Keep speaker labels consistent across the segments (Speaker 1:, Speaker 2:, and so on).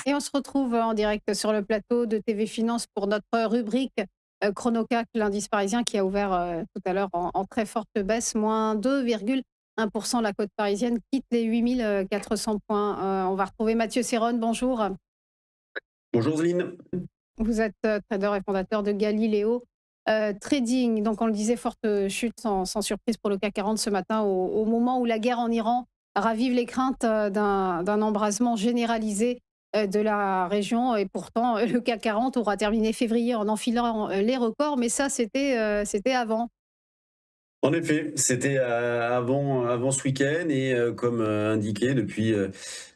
Speaker 1: Et on se retrouve en direct sur le plateau de TV Finance pour notre rubrique Chronocac, l'indice parisien qui a ouvert tout à l'heure en très forte baisse, moins 2,1%. La côte parisienne quitte les 8 400 points. On va retrouver Mathieu Serron, bonjour.
Speaker 2: Bonjour Zline.
Speaker 1: Vous êtes trader et fondateur de Galileo Trading. Donc on le disait, forte chute sans surprise pour le CAC 40 ce matin au moment où la guerre en Iran ravive les craintes d'un embrasement généralisé de la région. Et pourtant, le CAC 40 aura terminé février en enfilant les records, mais ça, c'était avant.
Speaker 2: En effet, c'était avant ce week-end et comme indiqué depuis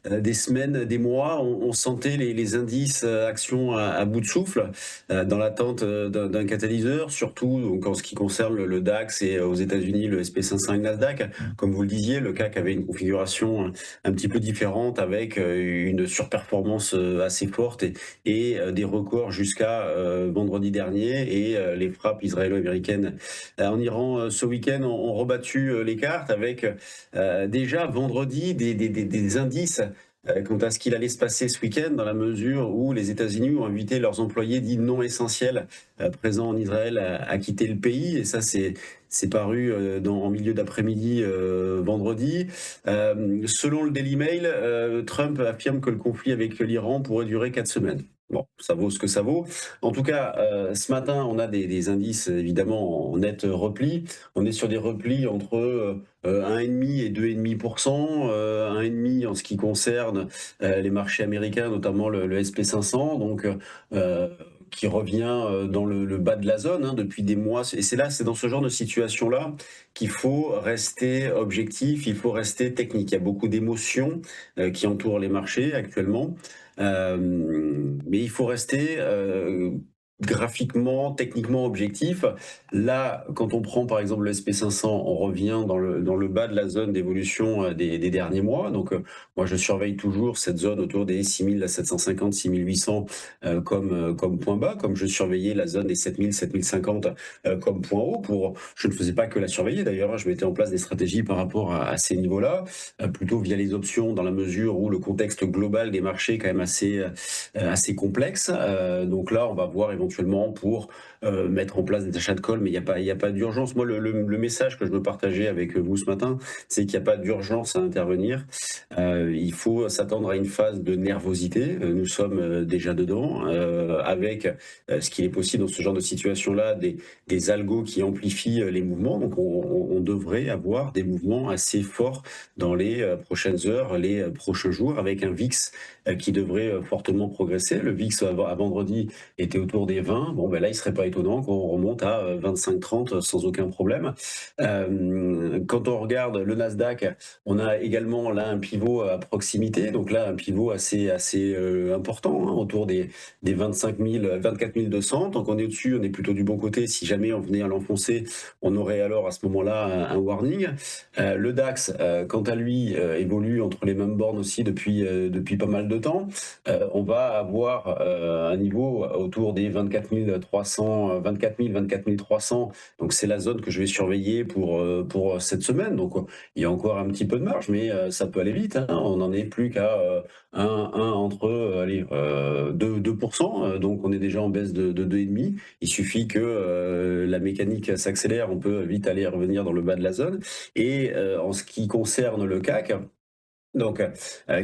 Speaker 2: des semaines, des mois, on sentait les indices actions à bout de souffle dans l'attente d'un catalyseur, surtout donc, en ce qui concerne le DAX et aux États-Unis le SP500 et le Nasdaq. Comme vous le disiez, le CAC avait une configuration un petit peu différente avec une surperformance assez forte et des records jusqu'à vendredi dernier et les frappes israélo-américaines en Iran ce week-end ont rebattu les cartes avec déjà vendredi des indices quant à ce qu'il allait se passer ce week-end, dans la mesure où les États-Unis ont invité leurs employés dits non essentiels présents en Israël à quitter le pays. Et ça, c'est paru en milieu d'après-midi vendredi. Selon le Daily Mail, Trump affirme que le conflit avec l'Iran pourrait durer 4 semaines. Bon, ça vaut ce que ça vaut. En tout cas, ce matin, on a des indices évidemment en net repli. On est sur des replis entre 1,5 et 2,5%, 1,5 en ce qui concerne les marchés américains, notamment le SP500, donc qui revient dans le bas de la zone depuis des mois. Et c'est dans ce genre de situation-là qu'il faut rester objectif, il faut rester technique. Il y a beaucoup d'émotions qui entourent les marchés actuellement. Mais il faut rester graphiquement, techniquement objectif. Là, quand on prend par exemple le SP500, on revient dans le bas de la zone d'évolution des derniers mois. Donc, moi, je surveille toujours cette zone autour des 6750, 6800 comme point bas, comme je surveillais la zone des 7000, 7050 comme point haut. Je ne faisais pas que la surveiller d'ailleurs, je mettais en place des stratégies par rapport à ces niveaux-là, plutôt via les options dans la mesure où le contexte global des marchés est quand même assez complexe. Donc là, on va voir éventuellement pour mettre en place des achats de call, mais il y a pas d'urgence. Moi, le message que je veux partager avec vous ce matin, c'est qu'il n'y a pas d'urgence à intervenir. Il faut s'attendre à une phase de nervosité. Nous sommes déjà dedans, avec ce qu'il est possible dans ce genre de situation-là, des algos qui amplifient les mouvements. Donc on devrait avoir des mouvements assez forts dans les prochaines heures, les prochains jours, avec un VIX qui devrait fortement progresser. Le VIX à vendredi était autour des 20. Bon, ben là, il serait pas étonnant qu'on remonte à 25-30 sans aucun problème. Quand on regarde le Nasdaq, on a également là un pivot à proximité. Donc là, un pivot assez important, autour des 25 000, 24 200. Tant qu'on est au-dessus, on est plutôt du bon côté. Si jamais on venait à l'enfoncer, on aurait alors à ce moment-là un warning. Le DAX, quant à lui, évolue entre les mêmes bornes aussi depuis pas mal de temps. On va avoir un niveau autour des 24 300, 24 000, 24 300. Donc c'est la zone que je vais surveiller pour cette semaine. Donc il y a encore un petit peu de marge, mais ça peut aller vite. On n'en est plus qu'à entre allez, 2%. Donc on est déjà en baisse de 2,5. Il suffit que la mécanique s'accélère, on peut vite aller revenir dans le bas de la zone. Et en ce qui concerne le CAC, donc,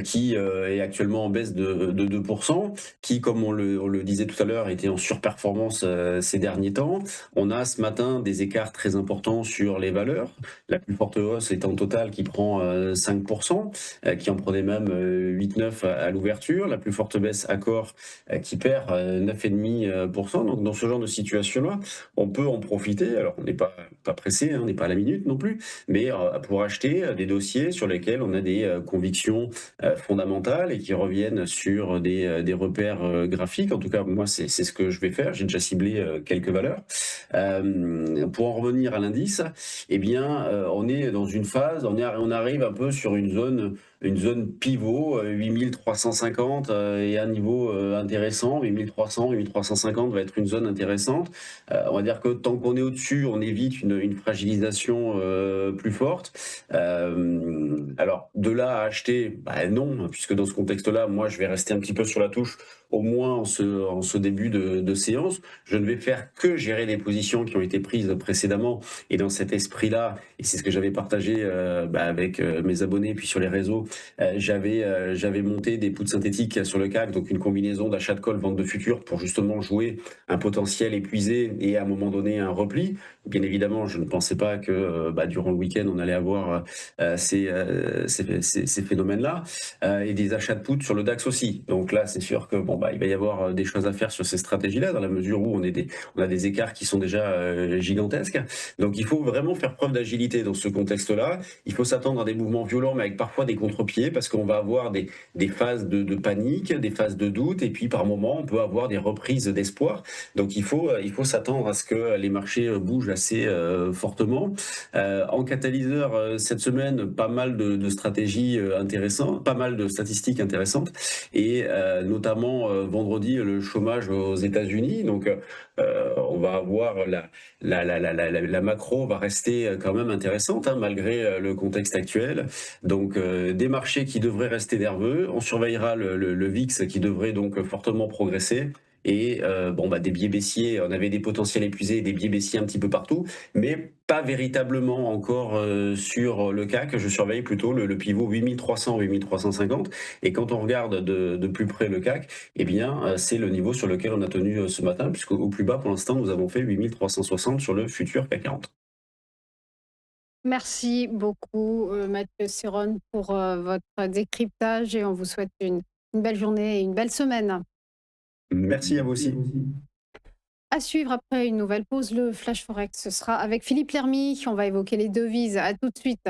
Speaker 2: qui est actuellement en baisse de 2%, qui, comme on le disait tout à l'heure, était en surperformance ces derniers temps. On a ce matin des écarts très importants sur les valeurs. La plus forte hausse est en total qui prend 5%, qui en prenait même 8-9 à l'ouverture. La plus forte baisse, Accor, qui perd 9,5%. Donc, dans ce genre de situation-là, on peut en profiter. Alors, on n'est pas pressé, on n'est pas à la minute non plus, mais pour acheter des dossiers sur lesquels on a des convictions fondamentales et qui reviennent sur des repères graphiques. En tout cas, moi, c'est ce que je vais faire. J'ai déjà ciblé quelques valeurs. Pour en revenir à l'indice, eh bien, on est dans une phase, on arrive un peu sur une zone pivot, 8350 et un niveau intéressant, 8300, 8350 va être une zone intéressante. On va dire que tant qu'on est au-dessus, on évite une fragilisation plus forte. Alors, de là à acheter? Non, puisque dans ce contexte-là, moi, je vais rester un petit peu sur la touche, au moins en ce début de séance. Je ne vais faire que gérer les positions qui ont été prises précédemment et dans cet esprit-là, et c'est ce que j'avais partagé, avec, mes abonnés, puis sur les réseaux, j'avais monté des puts synthétiques sur le CAC, donc une combinaison d'achat de call, vente de futurs pour justement jouer un potentiel épuisé et à un moment donné un repli. Bien évidemment, je ne pensais pas que, durant le week-end, on allait avoir, ces phénomènes-là, et des achats de puts sur le DAX aussi. Donc là, c'est sûr que il va y avoir des choses à faire sur ces stratégies-là, dans la mesure où on a des écarts qui sont déjà gigantesques. Donc il faut vraiment faire preuve d'agilité dans ce contexte-là. Il faut s'attendre à des mouvements violents, mais avec parfois des contre-pieds, parce qu'on va avoir des phases de panique, des phases de doute, et puis par moments, on peut avoir des reprises d'espoir. Donc il faut s'attendre à ce que les marchés bougent assez fortement. En catalyseur, cette semaine, pas mal de stratégies intéressantes, pas mal de statistiques intéressantes, et notamment vendredi, le chômage aux États-Unis. Donc on va avoir la macro va rester quand même intéressante, hein, malgré le contexte actuel. Donc des marchés qui devraient rester nerveux. On surveillera le VIX qui devrait donc fortement progresser. Et des biais baissiers, on avait des potentiels épuisés, des biais baissiers un petit peu partout, mais pas véritablement encore sur le CAC. Je surveille plutôt le pivot 8300, 8350. Et quand on regarde de plus près le CAC, eh bien, c'est le niveau sur lequel on a tenu ce matin, puisqu'au plus bas, pour l'instant, nous avons fait 8360 sur le futur CAC 40.
Speaker 1: Merci beaucoup, Mathieu Serron, pour votre décryptage et on vous souhaite une belle journée et une belle semaine.
Speaker 2: Merci à vous aussi.
Speaker 1: À suivre après une nouvelle pause, le Flash Forex, ce sera avec Philippe Lermy. On va évoquer les devises. À tout de suite.